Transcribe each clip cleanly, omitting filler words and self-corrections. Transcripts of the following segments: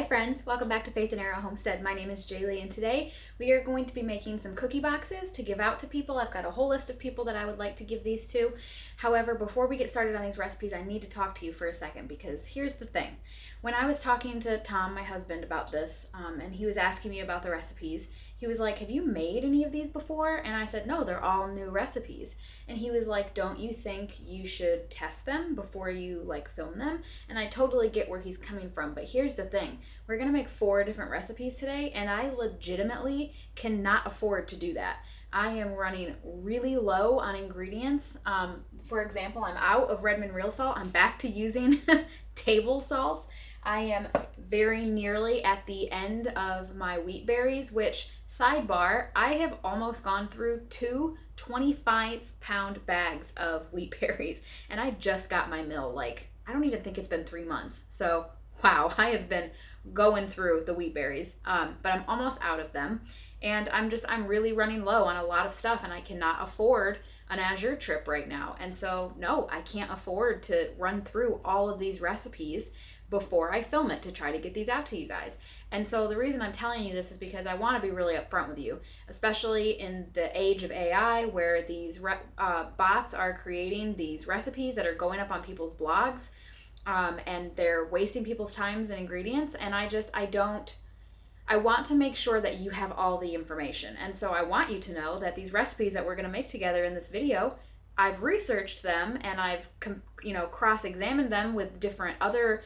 friends, welcome back to Faith and Arrow Homestead. My name is Jaylee and today we are going to be making some cookie boxes to give out to people. I've got a whole list of people that I would like to give these to. However, before we get started on these recipes, I need to talk to you for a second because here's the thing. When I was talking to Tom, my husband, about this and he was asking me about the recipes, he was like, have you made any of these before? And I said, no, they're all new recipes. And he was like, don't you think you should test them before you film them? And I totally get where he's coming from, but here's the thing. We're gonna make 4 different recipes today and I legitimately cannot afford to do that. I am running really low on ingredients. For example, I'm out of Redmond real salt. I'm back to using table salt. I am very nearly at the end of my wheat berries, which, sidebar, I have almost gone through 2 25-pound bags of wheat berries, and I just got my mill. I don't even think it's been 3 months. So, wow, I have been going through the wheat berries, but I'm almost out of them, and I'm really running low on a lot of stuff, and I cannot afford an Azure trip right now. And so, no, I can't afford to run through all of these recipes before I film it to try to get these out to you guys. And so the reason I'm telling you this is because I want to be really upfront with you, especially in the age of AI where these bots are creating these recipes that are going up on people's blogs, and they're wasting people's times and ingredients. And I want to make sure that you have all the information. And so I want you to know that these recipes that we're going to make together in this video, I've researched them and I've cross-examined them with different other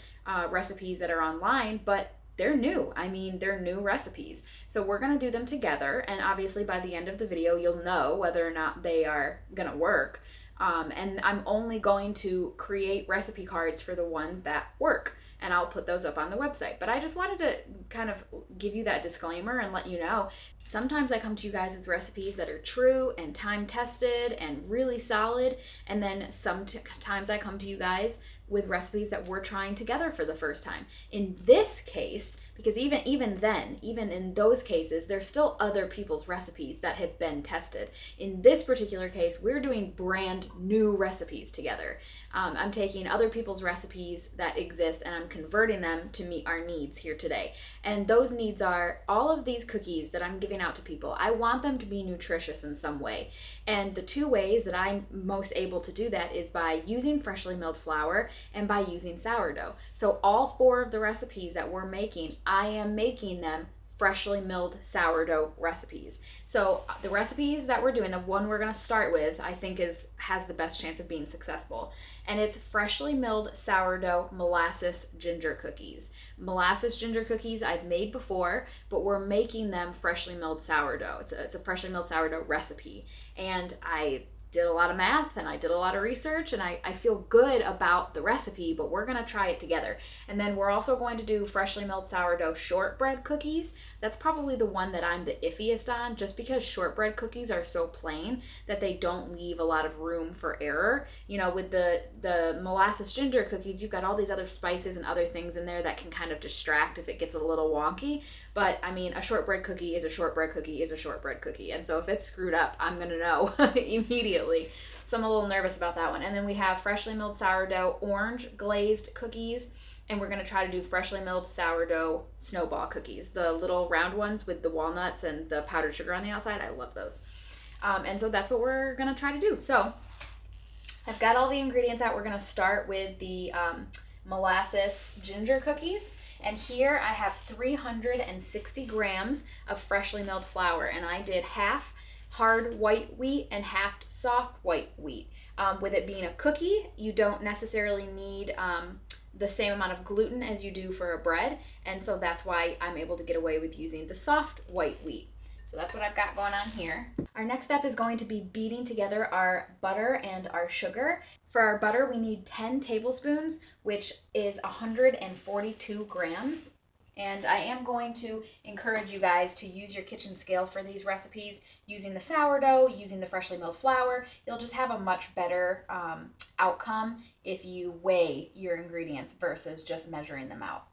recipes that are online, but they're new. I mean, they're new recipes. So we're going to do them together, and obviously by the end of the video you'll know whether or not they are going to work. And I'm only going to create recipe cards for the ones that work, and I'll put those up on the website. But I just wanted to kind of give you that disclaimer and let you know, sometimes I come to you guys with recipes that are true and time tested and really solid, and then sometimes I come to you guys with recipes that we're trying together for the first time. In this case, because even in those cases, there's still other people's recipes that have been tested. In this particular case, we're doing brand new recipes together. I'm taking other people's recipes that exist and I'm converting them to meet our needs here today. And those needs are all of these cookies that I'm giving out to people. I want them to be nutritious in some way. And the 2 ways that I'm most able to do that is by using freshly milled flour and by using sourdough. So all 4 of the recipes that we're making, I am making them freshly milled sourdough recipes. So the recipes that we're doing, the one we're going to start with, I think has the best chance of being successful. And it's freshly milled sourdough molasses ginger cookies. Molasses ginger cookies I've made before, but we're making them freshly milled sourdough. It's a freshly milled sourdough recipe. And I did a lot of math and I did a lot of research, and I feel good about the recipe, but we're gonna try it together. And then we're also going to do freshly milled sourdough shortbread cookies. That's probably the one that I'm the iffiest on, just because shortbread cookies are so plain that they don't leave a lot of room for error. You know, with the molasses ginger cookies, you've got all these other spices and other things in there that can kind of distract if it gets a little wonky. But I mean, a shortbread cookie is a shortbread cookie is a shortbread cookie. And so if it's screwed up, I'm gonna know immediately. So I'm a little nervous about that one. And then we have freshly milled sourdough orange glazed cookies, and we're gonna try to do freshly milled sourdough snowball cookies, the little round ones with the walnuts and the powdered sugar on the outside. I love those. And so that's what we're gonna try to do. So I've got all the ingredients out. We're gonna start with the molasses ginger cookies, and here I have 360 grams of freshly milled flour, and I did half hard white wheat and half soft white wheat. With it being a cookie, you don't necessarily need the same amount of gluten as you do for a bread, and so that's why I'm able to get away with using the soft white wheat. So that's what I've got going on here. Our next step is going to be beating together our butter and our sugar. For our butter, we need 10 tablespoons, which is 142 grams. And I am going to encourage you guys to use your kitchen scale for these recipes, using the sourdough, using the freshly milled flour. You'll just have a much better outcome if you weigh your ingredients versus just measuring them out.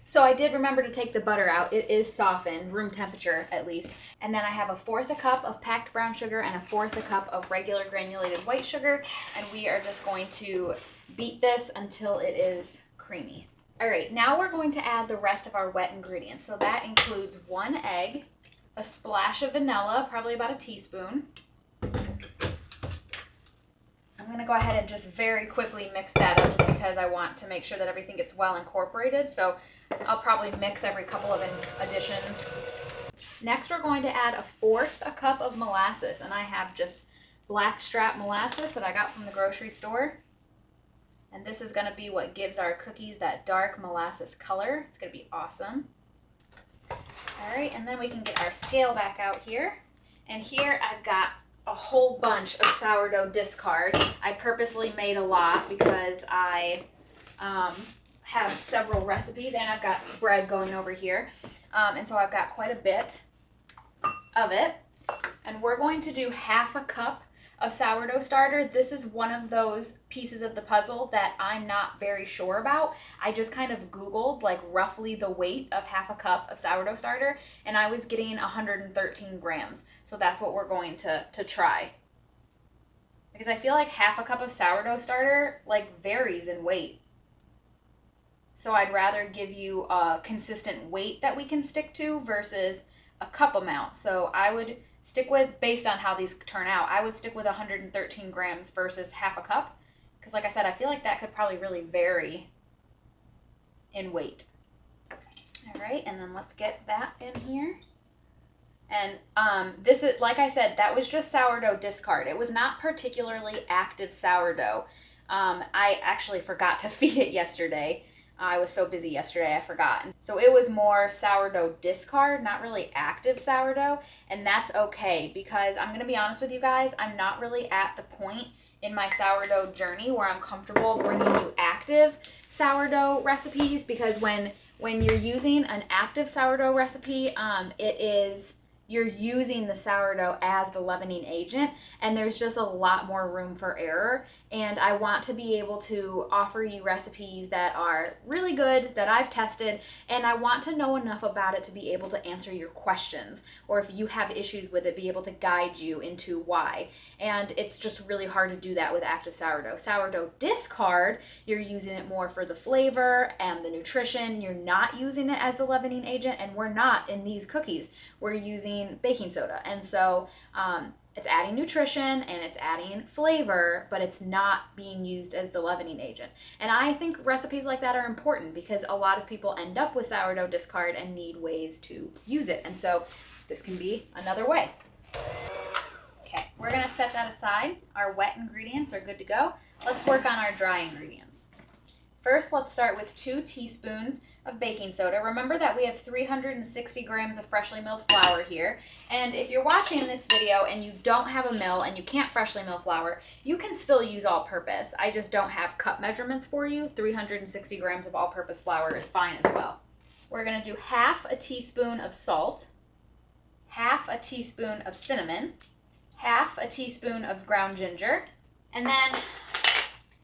So I did remember to take the butter out. It is softened, room temperature at least. And then I have 1/4 cup of packed brown sugar and 1/4 cup of regular granulated white sugar. And we are just going to beat this until it is creamy. All right, now we're going to add the rest of our wet ingredients. So that includes 1 egg, a splash of vanilla, probably about a teaspoon. I'm going to go ahead and just very quickly mix that up just because I want to make sure that everything gets well incorporated. So I'll probably mix every couple of additions. Next, we're going to add 1/4 cup of molasses, and I have just blackstrap molasses that I got from the grocery store. And this is going to be what gives our cookies that dark molasses color. It's going to be awesome. All right, and then we can get our scale back out here. And here I've got a whole bunch of sourdough discard. I purposely made a lot because I have several recipes, and I've got bread going over here. And so I've got quite a bit of it. And we're going to do 1/2 cup of sourdough starter. This is one of those pieces of the puzzle that I'm not very sure about. I just kind of Googled like roughly the weight of 1/2 cup of sourdough starter, and I was getting 113 grams. So that's what we're going to try. Because I feel like 1/2 cup of sourdough starter like varies in weight. So I'd rather give you a consistent weight that we can stick to versus a cup amount. So I would stick with, based on how these turn out, I would stick with 113 grams versus 1/2 cup. Because like I said, I feel like that could probably really vary in weight. All right, and then let's get that in here. And this is, like I said, that was just sourdough discard. It was not particularly active sourdough. I actually forgot to feed it yesterday. I was so busy yesterday, I forgot. So it was more sourdough discard, not really active sourdough, and that's okay because I'm gonna be honest with you guys, I'm not really at the point in my sourdough journey where I'm comfortable bringing you active sourdough recipes, because when you're using an active sourdough recipe, you're using the sourdough as the leavening agent, and there's just a lot more room for error. And I want to be able to offer you recipes that are really good, that I've tested, and I want to know enough about it to be able to answer your questions, or if you have issues with it, be able to guide you into why. And it's just really hard to do that with active sourdough. Sourdough discard, you're using it more for the flavor and the nutrition. You're not using it as the leavening agent, and we're not in these cookies. We're using baking soda, and so it's adding nutrition and it's adding flavor, but it's not being used as the leavening agent. And I think recipes like that are important because a lot of people end up with sourdough discard and need ways to use it. And so this can be another way. Okay, we're gonna set that aside. Our wet ingredients are good to go. Let's work on our dry ingredients. First, let's start with 2 teaspoons of baking soda. Remember that we have 360 grams of freshly milled flour here. And if you're watching this video and you don't have a mill and you can't freshly mill flour, you can still use all-purpose. I just don't have cup measurements for you. 360 grams of all-purpose flour is fine as well. We're gonna do 1/2 teaspoon of salt, 1/2 teaspoon of cinnamon, 1/2 teaspoon of ground ginger, and then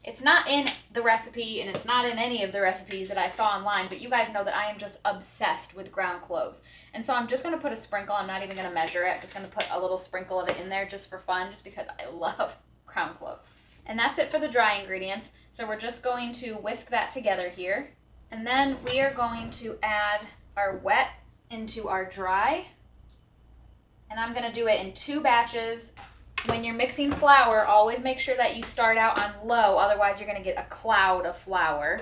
it's not in the recipe, and it's not in any of the recipes that I saw online, but you guys know that I am just obsessed with ground cloves. And so I'm just going to put a sprinkle. I'm not even going to measure it. I'm just going to put a little sprinkle of it in there just for fun, just because I love ground cloves. And that's it for the dry ingredients. So we're just going to whisk that together here. And then we are going to add our wet into our dry. And I'm going to do it in 2 batches. When you're mixing flour, always make sure that you start out on low, otherwise you're going to get a cloud of flour.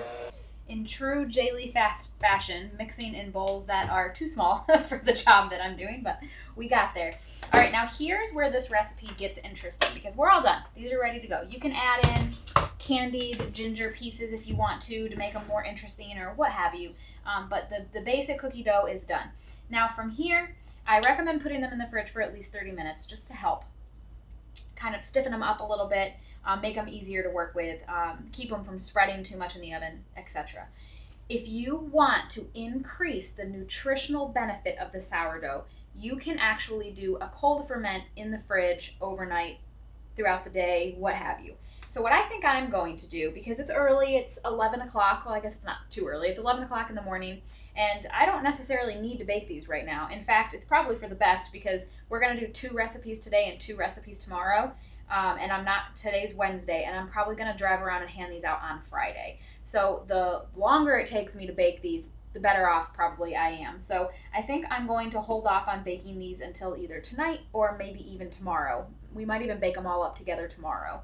In true Jaylee fashion, mixing in bowls that are too small for the job that I'm doing, but we got there. All right, now here's where this recipe gets interesting because we're all done. These are ready to go. You can add in candied ginger pieces if you want to make them more interesting or what have you, but the basic cookie dough is done. Now from here, I recommend putting them in the fridge for at least 30 minutes just to help kind of stiffen them up a little bit, make them easier to work with, keep them from spreading too much in the oven, etc. If you want to increase the nutritional benefit of the sourdough, you can actually do a cold ferment in the fridge overnight, throughout the day, what have you. So what I think I'm going to do, because it's early, it's 11 o'clock, well I guess it's not too early, it's 11 o'clock in the morning, and I don't necessarily need to bake these right now. In fact, it's probably for the best because we're going to do 2 recipes today and 2 recipes tomorrow. And today's Wednesday, and I'm probably gonna drive around and hand these out on Friday. So the longer it takes me to bake these, the better off probably I am. So I think I'm going to hold off on baking these until either tonight or maybe even tomorrow. We might even bake them all up together tomorrow.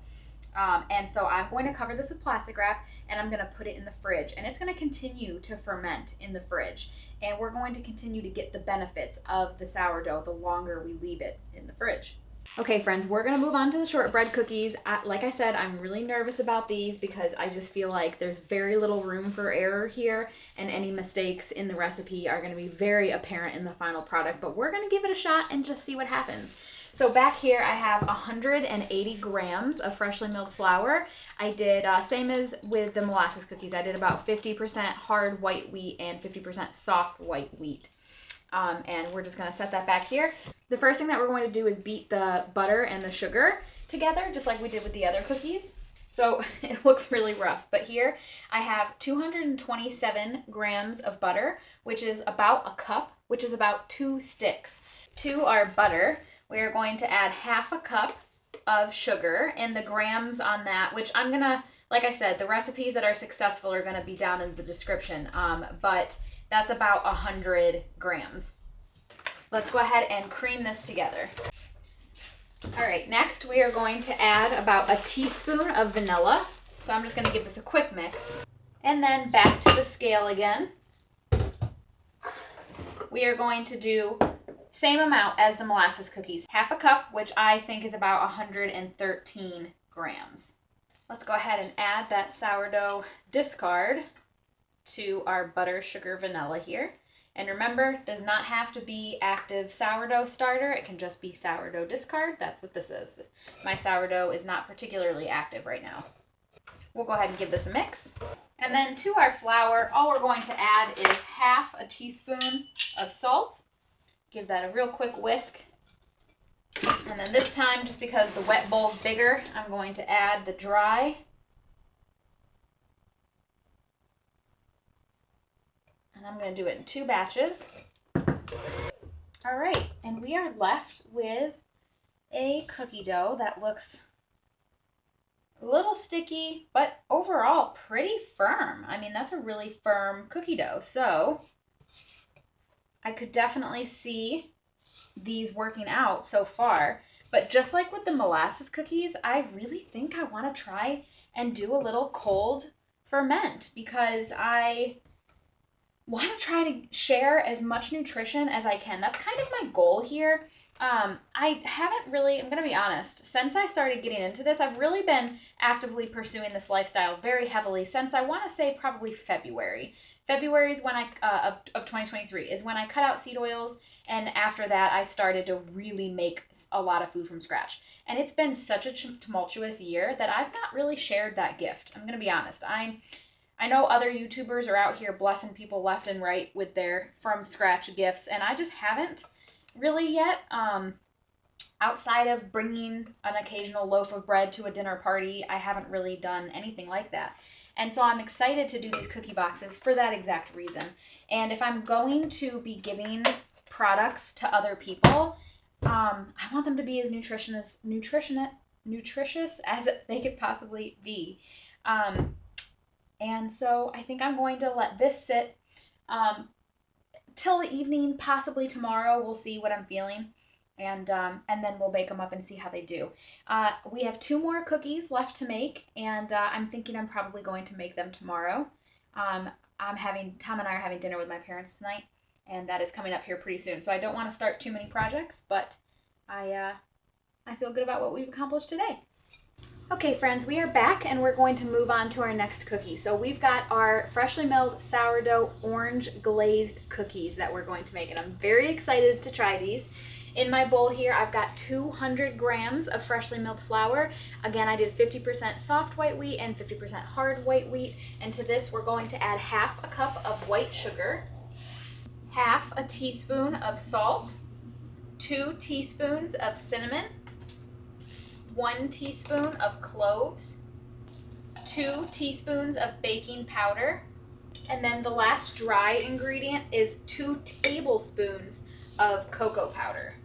And so I'm going to cover this with plastic wrap, and I'm going to put it in the fridge, and it's going to continue to ferment in the fridge, and we're going to continue to get the benefits of the sourdough the longer we leave it in the fridge. Okay friends, we're gonna move on to the shortbread cookies. Like I said, I'm really nervous about these because I just feel like there's very little room for error here, and any mistakes in the recipe are gonna be very apparent in the final product, but we're gonna give it a shot and just see what happens. So back here I have 180 grams of freshly milled flour. I did, same as with the molasses cookies, I did about 50% hard white wheat and 50% soft white wheat. And we're just going to set that back here. The first thing that we're going to do is beat the butter and the sugar together, just like we did with the other cookies. So it looks really rough, but here I have 227 grams of butter, which is about a cup, which is about 2 sticks. To our butter, we are going to add half a cup of sugar, and the grams on that, which I'm gonna, like I said, the recipes that are successful are gonna be down in the description, but that's about 100 grams. Let's go ahead and cream this together. All right, next we are going to add about a teaspoon of vanilla. So I'm just gonna give this a quick mix. And then back to the scale again. We are going to do same amount as the molasses cookies. Half a cup, which I think is about 113 grams. Let's go ahead and add that sourdough discard to our butter, sugar, vanilla here. And remember, does not have to be active sourdough starter. It can just be sourdough discard. That's what this is. My sourdough is not particularly active right now. We'll go ahead and give this a mix. And then to our flour, all we're going to add is half a teaspoon of salt. Give that a real quick whisk. And then this time, just because the wet bowl's bigger, I'm going to add the dry. And I'm going to do it in 2 batches. All right, and we are left with a cookie dough that looks a little sticky, but overall pretty firm. I mean, that's a really firm cookie dough. So I could definitely see these working out so far. But just like with the molasses cookies, I really think I want to try and do a little cold ferment, because I want to try to share as much nutrition as I can. That's kind of my goal here. I haven't really, I'm going to be honest, since I started getting into this, I've really been actively pursuing this lifestyle very heavily since I want to say probably February. February is when of 2023 is when I cut out seed oils, and after that I started to really make a lot of food from scratch. And it's been such a tumultuous year that I've not really shared that gift. I'm going to be honest. I know other YouTubers are out here blessing people left and right with their from scratch gifts, and I just haven't really yet. Outside of bringing an occasional loaf of bread to a dinner party, I haven't really done anything like that. And so I'm excited to do these cookie boxes for that exact reason. And if I'm going to be giving products to other people, I want them to be as nutritious as they could possibly be. And so I think I'm going to let this sit till the evening, possibly tomorrow. We'll see what I'm feeling. And then we'll bake them up and see how they do. We have 2 more cookies left to make, and I'm thinking I'm probably going to make them tomorrow. Tom and I are having dinner with my parents tonight, and that is coming up here pretty soon. So I don't want to start too many projects, but I feel good about what we've accomplished today. Okay friends, we are back and we're going to move on to our next cookie. So we've got our freshly milled sourdough orange glazed cookies that we're going to make, and I'm very excited to try these. In my bowl here, I've got 200 grams of freshly milled flour. Again, I did 50% soft white wheat and 50% hard white wheat. And to this, we're going to add half a cup of white sugar, half a teaspoon of salt, 2 teaspoons of cinnamon, 1 teaspoon of cloves, 2 teaspoons of baking powder, and then the last dry ingredient is 2 tablespoons of cocoa powder.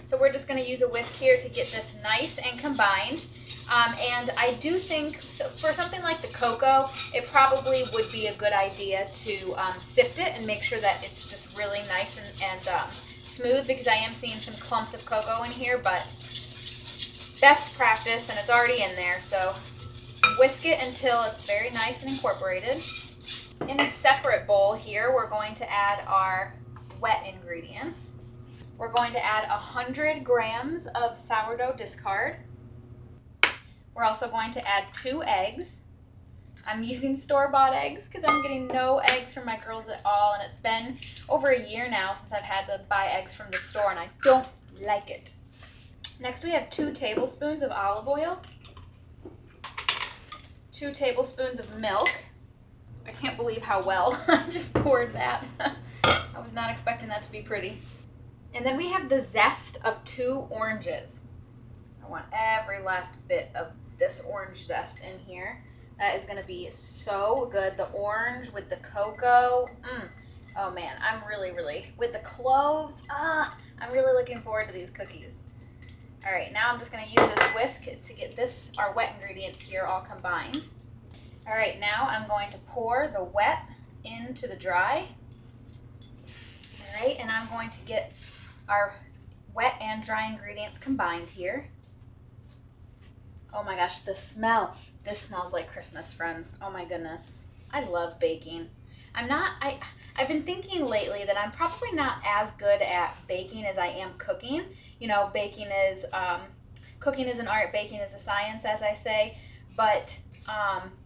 So we're just going to use a whisk here to get this nice and combined. And I do think, so for something like the cocoa, it probably would be a good idea to sift it and make sure that it's just really nice and smooth, because I am seeing some clumps of cocoa in here, but best practice, and it's already in there, so whisk it until it's very nice and incorporated. In a separate bowl here, we're going to add our wet ingredients. We're going to add 100 grams of sourdough discard. We're also going to add 2 eggs. I'm using store-bought eggs because I'm getting no eggs from my girls at all, and it's been over a year now since I've had to buy eggs from the store, and I don't like it. Next, we have 2 tablespoons of olive oil, 2 tablespoons of milk. I can't believe how well I just poured that. I was not expecting that to be pretty. And then we have the zest of 2 oranges. I want every last bit of this orange zest in here. That is going to be so good. The orange with the cocoa. Oh man, I'm really, with the cloves. I'm really looking forward to these cookies. All right, now I'm just going to use this whisk to get our wet ingredients here all combined. All right, now I'm going to pour the wet into the dry. All right, and I'm going to get our wet and dry ingredients combined here. Oh my gosh, the smell. This smells like Christmas, friends. Oh my goodness. I love baking. I've been thinking lately that I'm probably not as good at baking as I am cooking. You know, cooking is an art, baking is a science, as I say, but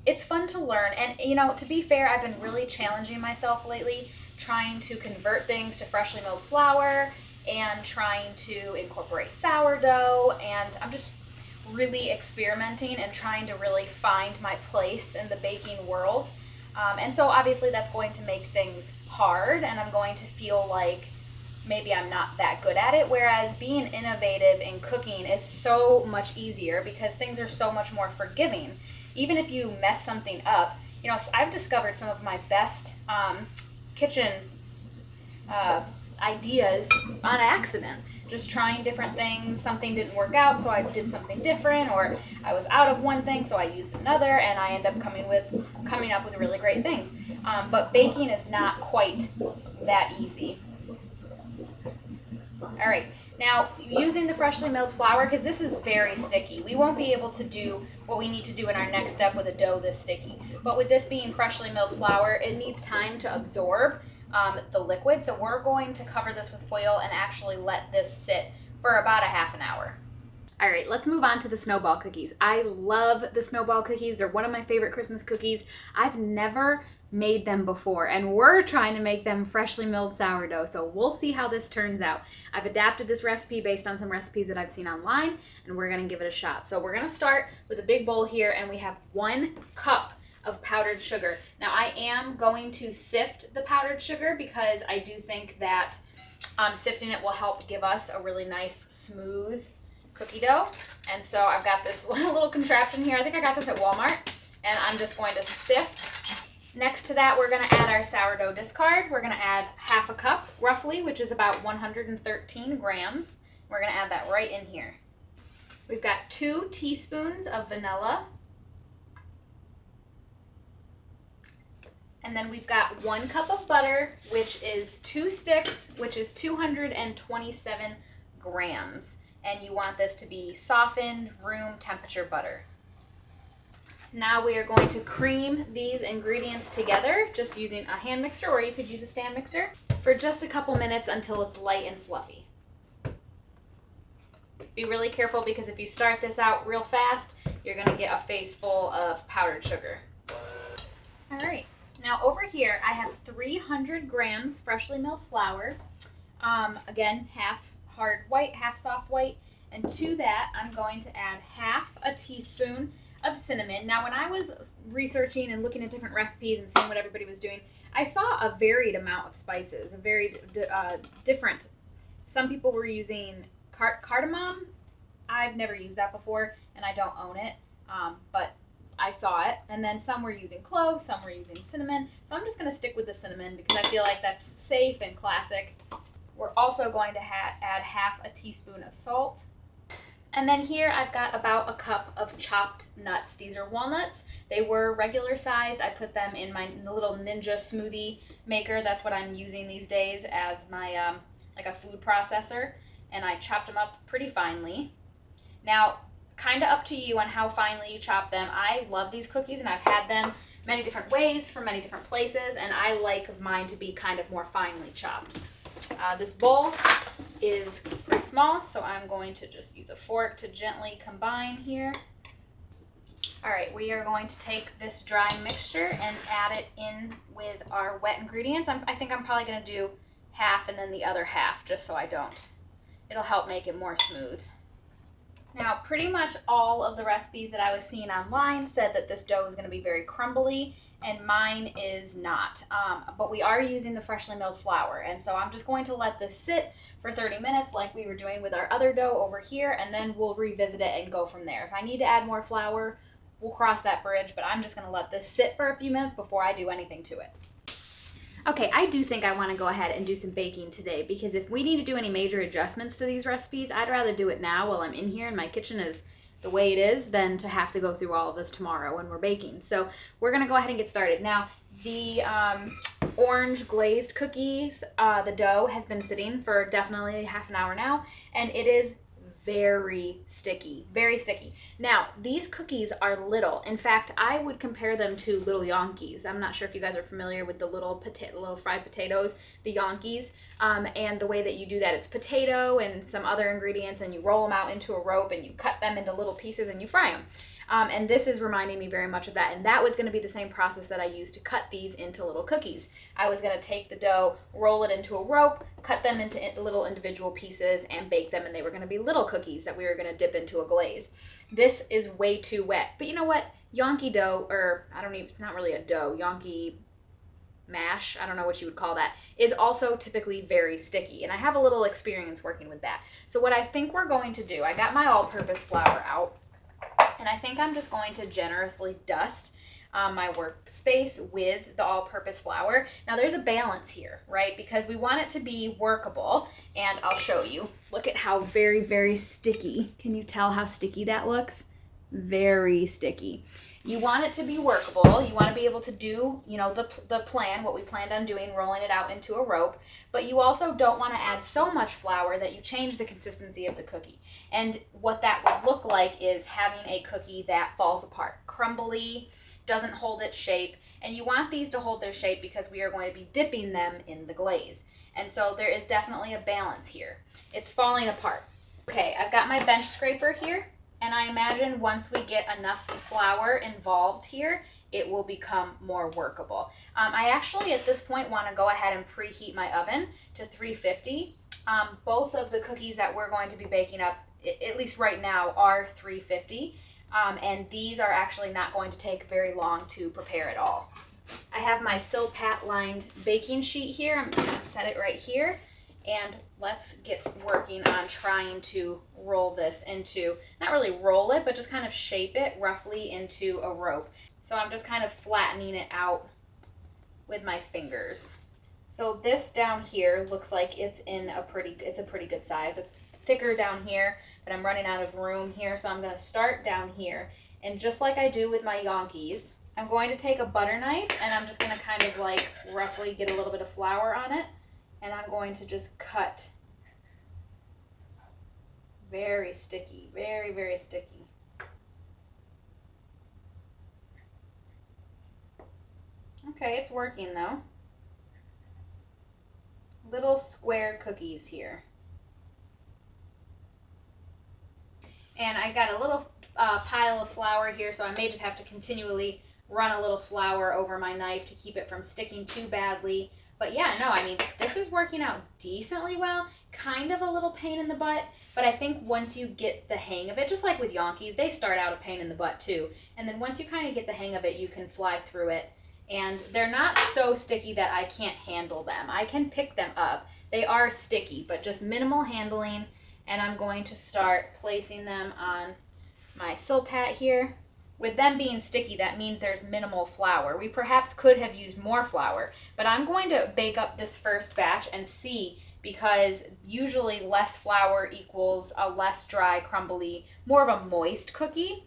it's fun to learn. And, you know, to be fair, I've been really challenging myself lately, trying to convert things to freshly milled flour and trying to incorporate sourdough, and I'm just really experimenting and trying to really find my place in the baking world. And so obviously that's going to make things hard, and I'm going to feel like maybe I'm not that good at it, whereas being innovative in cooking is so much easier because things are so much more forgiving. Even if you mess something up, you know, I've discovered some of my best kitchen ideas on accident, just trying different things. Something didn't work out, so I did something different, or I was out of one thing, so I used another, and I end up coming up with really great things. But baking is not quite that easy. All right, now using the freshly milled flour, because this is very sticky, we won't be able to do what we need to do in our next step with a dough this sticky. But with this being freshly milled flour, it needs time to absorb the liquid, so we're going to cover this with foil and actually let this sit for about a half an hour. All right, let's move on to the snowball cookies. I love the snowball cookies. They're one of my favorite Christmas cookies. I've never made them before, and we're trying to make them freshly milled sourdough, so we'll see how this turns out. I've adapted this recipe based on some recipes that I've seen online, and we're gonna give it a shot. So we're gonna start with a big bowl here, and we have 1 cup of powdered sugar. Now I am going to sift the powdered sugar because I do think that sifting it will help give us a really nice smooth cookie dough. And so I've got this little contraption here. I think I got this at Walmart, and I'm just going to sift. Next to that, we're going to add our sourdough discard. We're going to add half a cup roughly, which is about 113 grams. We're going to add that right in here. We've got 2 teaspoons of vanilla. And then we've got 1 cup of butter, which is 2 sticks, which is 227 grams. And you want this to be softened, room temperature butter. Now we are going to cream these ingredients together, just using a hand mixer, or you could use a stand mixer, for just a couple minutes until it's light and fluffy. Be really careful, because if you start this out real fast, you're going to get a face full of powdered sugar. All right. Now over here, I have 300 grams freshly milled flour. Again, half hard white, half soft white. And to that, I'm going to add half a teaspoon of cinnamon. Now, when I was researching and looking at different recipes and seeing what everybody was doing, I saw a varied amount of spices, a very different. Some people were using cardamom. I've never used that before, and I don't own it, but I saw it. And then some were using cloves, some were using cinnamon. So I'm just going to stick with the cinnamon because I feel like that's safe and classic. We're also going to add half a teaspoon of salt. And then here I've got about a cup of chopped nuts. These are walnuts. They were regular sized. I put them in my little Ninja smoothie maker. That's what I'm using these days as my like a food processor. And I chopped them up pretty finely. Now, kind of up to you on how finely you chop them. I love these cookies and I've had them many different ways from many different places, and I like mine to be kind of more finely chopped. This bowl is pretty small, so I'm going to just use a fork to gently combine here. All right, we are going to take this dry mixture and add it in with our wet ingredients. I think I'm probably going to do half and then the other half, just so I don't. It'll help make it more smooth. Now, pretty much all of the recipes that I was seeing online said that this dough is going to be very crumbly, and mine is not. But we are using the freshly milled flour, and so I'm just going to let this sit for 30 minutes like we were doing with our other dough over here, and then we'll revisit it and go from there. If I need to add more flour, we'll cross that bridge, but I'm just going to let this sit for a few minutes before I do anything to it. Okay, I do think I want to go ahead and do some baking today, because if we need to do any major adjustments to these recipes, I'd rather do it now while I'm in here and my kitchen is the way it is than to have to go through all of this tomorrow when we're baking. So we're going to go ahead and get started. Now, the orange glazed cookies, the dough has been sitting for definitely half an hour now, and it is very sticky, very sticky. Now, these cookies are little. In fact, I would compare them to little Yankees. I'm not sure if you guys are familiar with the little fried potatoes, the Yankees, and the way that you do that. It's potato and some other ingredients, and you roll them out into a rope and you cut them into little pieces and you fry them. And this is reminding me very much of that. And that was going to be the same process that I used to cut these into little cookies. I was going to take the dough, roll it into a rope, cut them into little individual pieces, and bake them. And they were going to be little cookies that we were going to dip into a glaze. This is way too wet. But you know what? Yankee dough, or not really a dough, Yankee mash, I don't know what you would call that, is also typically very sticky. And I have a little experience working with that. So what I think we're going to do, I got my all-purpose flour out. And I think I'm just going to generously dust my workspace with the all-purpose flour. Now there's a balance here, right? Because we want it to be workable, and I'll show you. Look at how very, very sticky. Can you tell how sticky that looks? Very sticky. You want it to be workable. You want to be able to do, you know, the plan, what we planned on doing, rolling it out into a rope. But you also don't want to add so much flour that you change the consistency of the cookie. And what that would look like is having a cookie that falls apart, crumbly, doesn't hold its shape. And you want these to hold their shape because we are going to be dipping them in the glaze. And so there is definitely a balance here. It's falling apart. Okay, I've got my bench scraper here. And I imagine once we get enough flour involved here, it will become more workable. I actually, at this point, want to go ahead and preheat my oven to 350. Both of the cookies that we're going to be baking up, at least right now, are 350. And these are actually not going to take very long to prepare at all. I have my Silpat lined baking sheet here. I'm just going to set it right here. And let's get working on trying to roll this into, not really roll it, but just kind of shape it roughly into a rope. So I'm just kind of flattening it out with my fingers. So this down here looks like it's a pretty good size. It's thicker down here, but I'm running out of room here. So I'm gonna start down here. And just like I do with my Yankees, I'm going to take a butter knife and I'm just gonna kind of like roughly get a little bit of flour on it. And I'm going to just cut. Very sticky, very, very sticky. Okay, it's working though. Little square cookies here. And I got a little pile of flour here, so I may just have to continually run a little flour over my knife to keep it from sticking too badly. But yeah, no, I mean, this is working out decently well. Kind of a little pain in the butt, but I think once you get the hang of it, just like with Yankees, they start out a pain in the butt too. And then once you kind of get the hang of it, you can fly through it. And they're not so sticky that I can't handle them. I can pick them up. They are sticky, but just minimal handling. And I'm going to start placing them on my Silpat here. With them being sticky, that means there's minimal flour. We perhaps could have used more flour, but I'm going to bake up this first batch and see because usually less flour equals a less dry, crumbly, more of a moist cookie.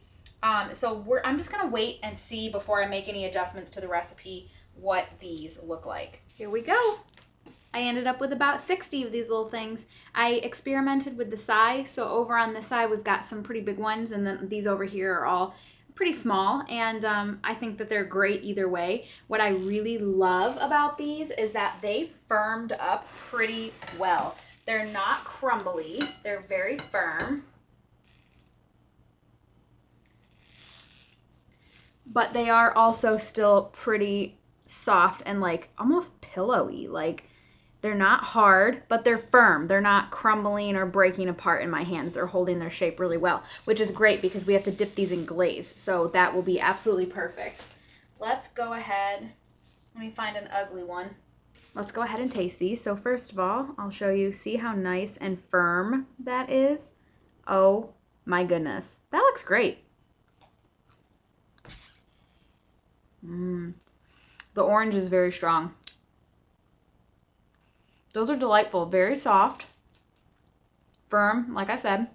So I'm just gonna wait and see before I make any adjustments to the recipe what these look like. Here we go. I ended up with about 60 of these little things. I experimented with the size, so over on this side we've got some pretty big ones, and then these over here are all pretty small, and I think that they're great either way. What I really love about these is that they firmed up pretty well. They're not crumbly, they're very firm, but they are also still pretty soft and like almost pillowy. Like, they're not hard, but they're firm. They're not crumbling or breaking apart in my hands. They're holding their shape really well, which is great because we have to dip these in glaze. So that will be absolutely perfect. Let's go ahead. Let me find an ugly one. Let's go ahead and taste these. So first of all, I'll show you, see how nice and firm that is? Oh my goodness. That looks great. The orange is very strong. Those are delightful, very soft, firm, like I said.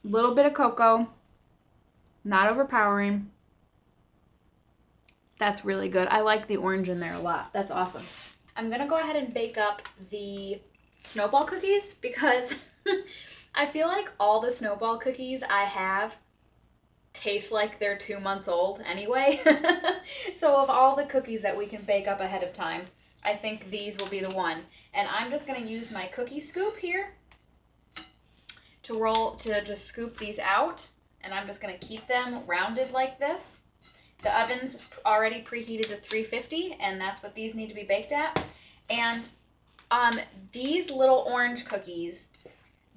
Little bit of cocoa, not overpowering. That's really good. I like the orange in there a lot. That's awesome. I'm gonna go ahead and bake up the snowball cookies because I feel like all the snowball cookies I have taste like they're 2 months old anyway. So of all the cookies that we can bake up ahead of time, I think these will be the one. And I'm just going to use my cookie scoop here to just scoop these out, and I'm just going to keep them rounded like this. The oven's already preheated to 350, and that's what these need to be baked at. And these little orange cookies,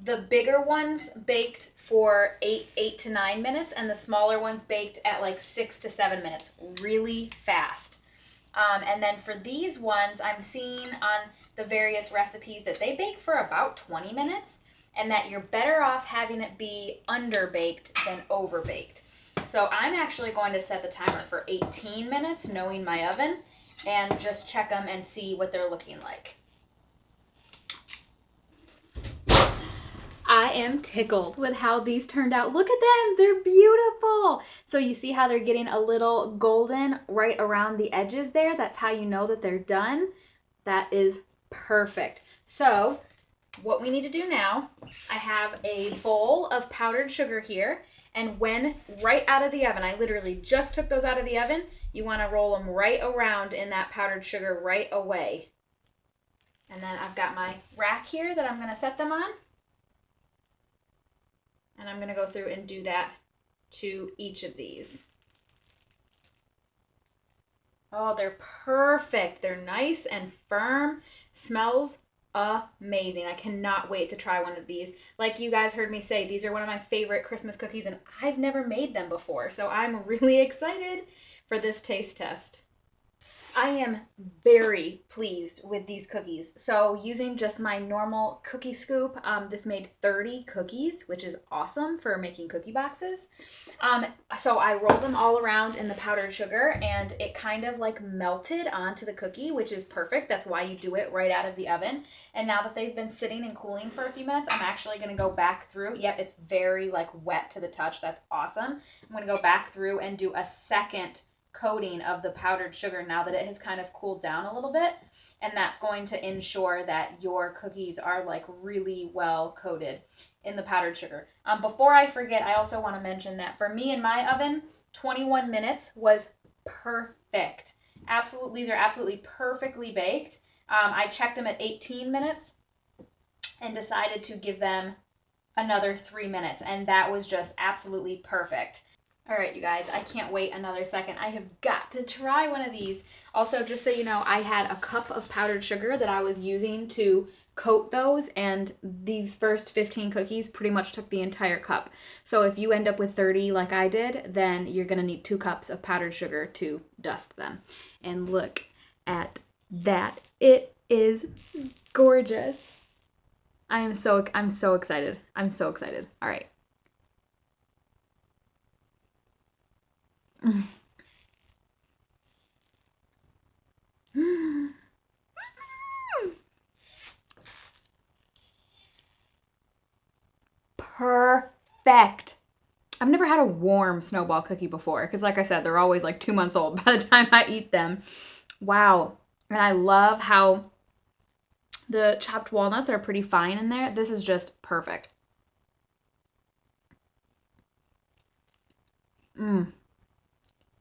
the bigger ones baked for 8 to 9 minutes, and the smaller ones baked at like 6 to 7 minutes, really fast. And then for these ones, I'm seeing on the various recipes that they bake for about 20 minutes, and that you're better off having it be underbaked than overbaked. So I'm actually going to set the timer for 18 minutes, knowing my oven, and just check them and see what they're looking like. I am tickled with how these turned out. Look at them, they're beautiful. So you see how they're getting a little golden right around the edges there? That's how you know that they're done. That is perfect. So what we need to do now, I have a bowl of powdered sugar here, and when right out of the oven, I literally just took those out of the oven, you want to roll them right around in that powdered sugar right away. And then I've got my rack here that I'm going to set them on. And I'm going to go through and do that to each of these. Oh, they're perfect. They're nice and firm. Smells amazing. I cannot wait to try one of these. Like you guys heard me say, these are one of my favorite Christmas cookies, and I've never made them before. So I'm really excited for this taste test. I am very pleased with these cookies. So using just my normal cookie scoop, this made 30 cookies, which is awesome for making cookie boxes. So I rolled them all around in the powdered sugar, and it kind of like melted onto the cookie, which is perfect. That's why you do it right out of the oven. And now that they've been sitting and cooling for a few minutes, I'm actually going to go back through. Yep, it's very like wet to the touch. That's awesome. I'm going to go back through and do a second coating of the powdered sugar now that it has kind of cooled down a little bit, and that's going to ensure that your cookies are like really well coated in the powdered sugar. Before I forget, I also want to mention that for me in my oven, 21 minutes was perfect. Absolutely, these are absolutely perfectly baked. I checked them at 18 minutes and decided to give them another 3 minutes, and that was just absolutely perfect. All right, you guys, I can't wait another second. I have got to try one of these. Also, just so you know, I had a cup of powdered sugar that I was using to coat those, and these first 15 cookies pretty much took the entire cup. So if you end up with 30 like I did, then you're going to need 2 cups of powdered sugar to dust them. And look at that. It is gorgeous. I'm so excited. I'm so excited. All right. perfect. I've never had a warm snowball cookie before because, like I said, they're always like 2 months old by the time I eat them. Wow. And I love how the chopped walnuts are pretty fine in there. This is just perfect.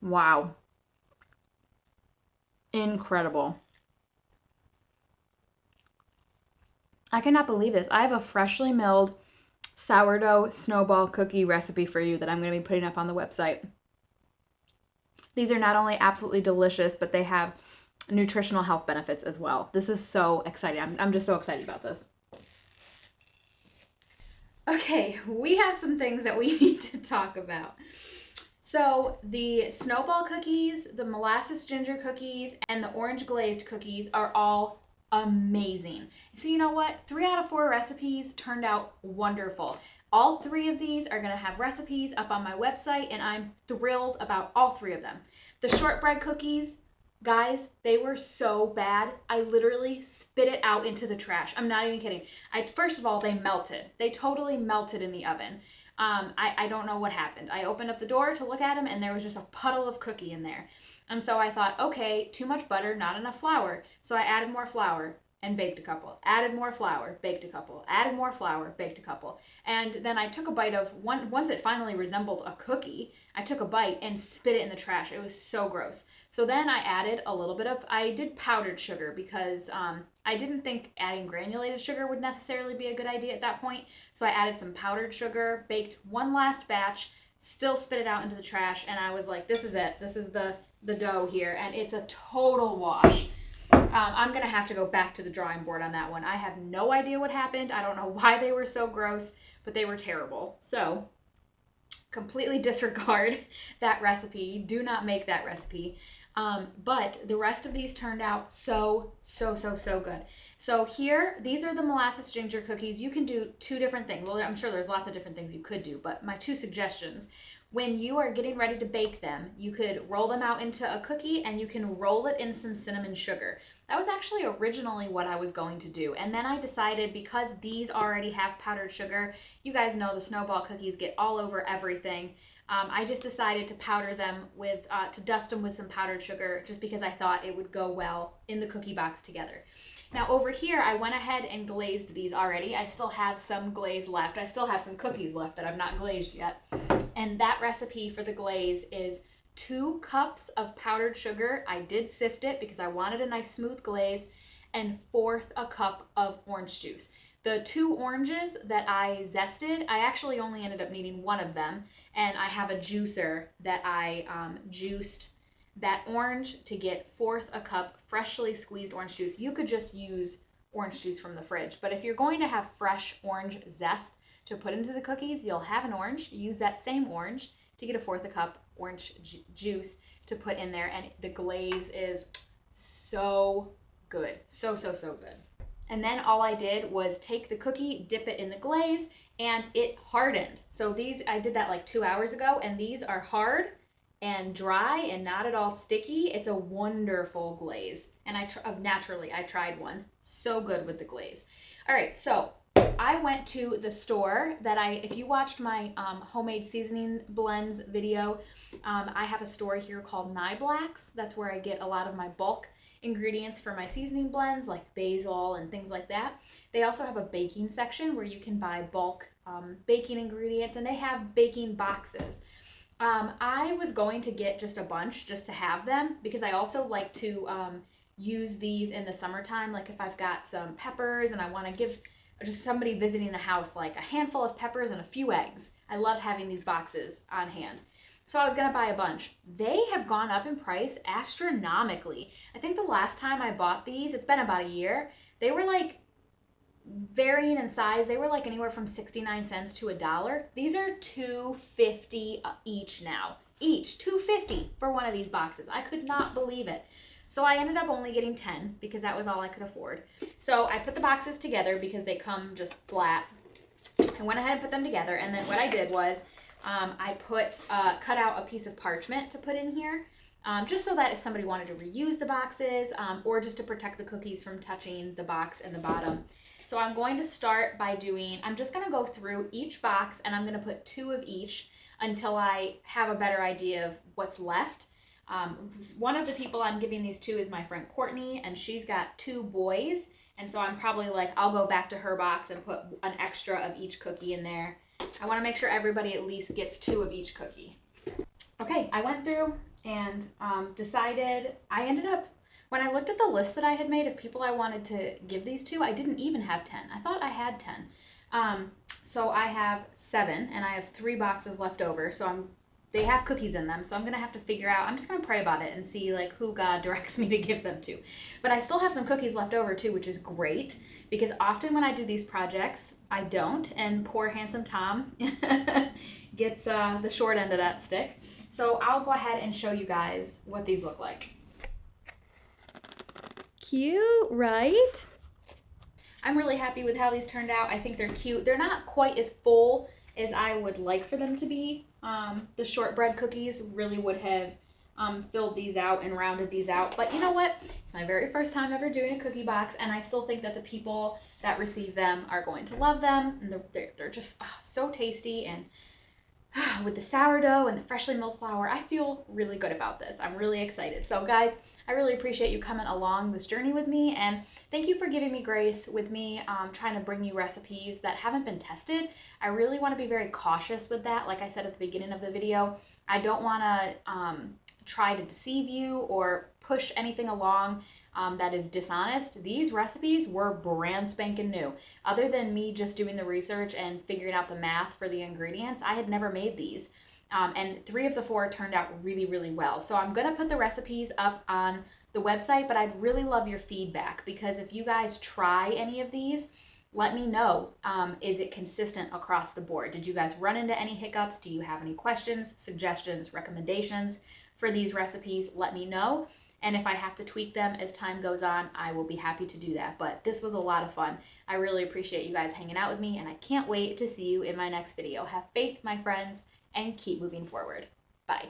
Wow. Incredible. I cannot believe this. I have a freshly milled sourdough snowball cookie recipe for you that I'm going to be putting up on the website. These are not only absolutely delicious, but they have nutritional health benefits as well. This is so exciting. I'm just so excited about this. Okay, we have some things that we need to talk about. So the snowball cookies, the molasses ginger cookies, and the orange glazed cookies are all amazing. So you know what? 3 out of 4 recipes turned out wonderful. All 3 of these are going to have recipes up on my website, and I'm thrilled about all 3 of them. The shortbread cookies, guys, they were so bad. I literally spit it out into the trash. I'm not even kidding. First of all, they melted. They totally melted in the oven. I don't know what happened. I opened up the door to look at them, and there was just a puddle of cookie in there. And so I thought, okay, too much butter, not enough flour. So I added more flour and baked a couple. Added more flour, baked a couple. Added more flour, baked a couple. And then I took a bite of one. Once it finally resembled a cookie, I took a bite and spit it in the trash. It was so gross. So then I added a little bit of, I did powdered sugar because I didn't think adding granulated sugar would necessarily be a good idea at that point. So I added some powdered sugar, baked one last batch, still spit it out into the trash, and I was like, this is it. This is the dough here, and it's a total wash. I'm going to have to go back to the drawing board on that one. I have no idea what happened. I don't know why they were so gross, but they were terrible. So completely disregard that recipe. Do not make that recipe. But the rest of these turned out so good. So here, these are the molasses ginger cookies. You can do 2 different things. Well, I'm sure there's lots of different things you could do, but my 2 suggestions. When you are getting ready to bake them, you could roll them out into a cookie and you can roll it in some cinnamon sugar. That was actually originally what I was going to do. And then I decided, because these already have powdered sugar, you guys know the snowball cookies get all over everything. I just decided to powder them with, to dust them with some powdered sugar, just because I thought it would go well in the cookie box together. Now over here, I went ahead and glazed these already. I still have some glaze left. I still have some cookies left that I've not glazed yet. And that recipe for the glaze is 2 cups of powdered sugar. I did sift it because I wanted a nice smooth glaze, and 1/4 a cup of orange juice. The 2 oranges that I zested, I actually only ended up needing 1 of them, and I have a juicer that I juiced that orange to get 1/4 a cup freshly squeezed orange juice. You could just use orange juice from the fridge, but if you're going to have fresh orange zest to put into the cookies, you'll have an orange. Use that same orange to get a 1/4 a cup orange juice to put in there, and the glaze is so good. So good. And then all I did was take the cookie, dip it in the glaze, and it hardened. So these, I did that like 2 hours ago, and these are hard and dry and not at all sticky. It's a wonderful glaze. And naturally, I tried one. So good with the glaze. All right, so I went to the store that if you watched my homemade seasoning blends video, I have a store here called Niblack's. That's where I get a lot of my bulk ingredients for my seasoning blends, like basil and things like that. They also have a baking section where you can buy bulk baking ingredients, and they have baking boxes. I was going to get just a bunch just to have them, because I also like to use these in the summertime. Like if I've got some peppers and I want to give just somebody visiting the house like a handful of peppers and a few eggs. I love having these boxes on hand. So I was going to buy a bunch. They have gone up in price astronomically. I think the last time I bought these, it's been about a year, they were like varying in size. They were like anywhere from 69 cents to $1. These are $2.50 each now. Each $2.50 for one of these boxes. I could not believe it. So I ended up only getting 10 because that was all I could afford. So I put the boxes together because they come just flat. I went ahead and put them together, and then what I did was I cut out a piece of parchment to put in here, just so that if somebody wanted to reuse the boxes, or just to protect the cookies from touching the box and the bottom. So I'm going to start by I'm just going to go through each box and I'm going to put 2 of each until I have a better idea of what's left. One of the people I'm giving these to is my friend Courtney, and she's got 2 boys. And so I'm probably like, I'll go back to her box and put an extra of each cookie in there. I want to make sure everybody at least gets 2 of each cookie. Okay, I went through and decided, when I looked at the list that I had made of people I wanted to give these to, I didn't even have 10. I thought I had 10. So I have 7, and I have 3 boxes left over. So they have cookies in them, so I'm gonna have to figure out, I'm just gonna pray about it and see like who God directs me to give them to. But I still have some cookies left over too, which is great, because often when I do these projects, I don't, and poor handsome Tom gets the short end of that stick. So I'll go ahead and show you guys what these look like. Cute, right? I'm really happy with how these turned out. I think they're cute. They're not quite as full as I would like for them to be. The shortbread cookies really would have filled these out and rounded these out. But you know what? It's my very first time ever doing a cookie box, and I still think that the people that receive them are going to love them. And they're just so tasty, and with the sourdough and the freshly milled flour, I feel really good about this. I'm really excited. So guys, I really appreciate you coming along this journey with me, and thank you for giving me grace with me trying to bring you recipes that haven't been tested. I really want to be very cautious with that. Like I said at the beginning of the video, I don't want to try to deceive you or push anything along that is dishonest. These recipes were brand spanking new. Other than me just doing the research and figuring out the math for the ingredients, I had never made these. And 3 of the 4 turned out really, really well. So I'm going to put the recipes up on the website, but I'd really love your feedback, because if you guys try any of these, let me know. Is it consistent across the board? Did you guys run into any hiccups? Do you have any questions, suggestions, recommendations for these recipes? Let me know. And if I have to tweak them as time goes on, I will be happy to do that. But this was a lot of fun. I really appreciate you guys hanging out with me, and I can't wait to see you in my next video. Have faith, my friends, and keep moving forward. Bye.